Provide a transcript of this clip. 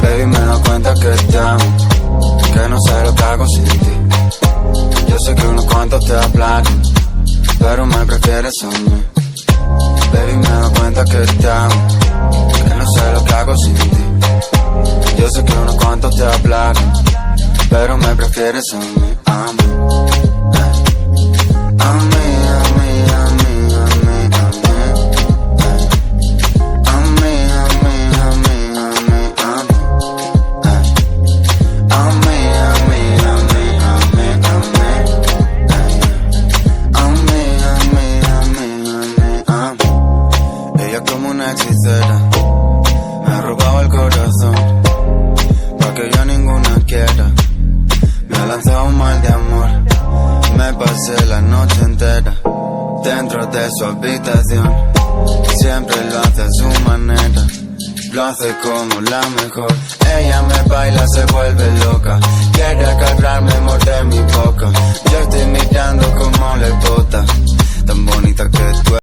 Baby, me doy cuenta que te amo, que no sé lo que hago sin ti. Yo sé que unos cuantos te aplacan, pero me prefieres a mí. Baby, me doy cuenta que te amo, que no sé lo que hago sin ti. Yo sé que unos cuantos te aplacan, pero me prefieres a mí, a mí. A mí, a mí, a mí, a mí, a mí. A mí, a mí, a mí, a mí, a mí. A mí, a mí, a mí, a mí, a mí. A mí, a mí, a mí, a mí. Ella como una hechicera me ha robado el corazón, pa' que yo ninguna quiera. Me ha lanzado un mal de amor, me pasé la noche entera dentro de su habitación. Siempre lo hace a su manera, lo hace como la mejor. Ella me baila, se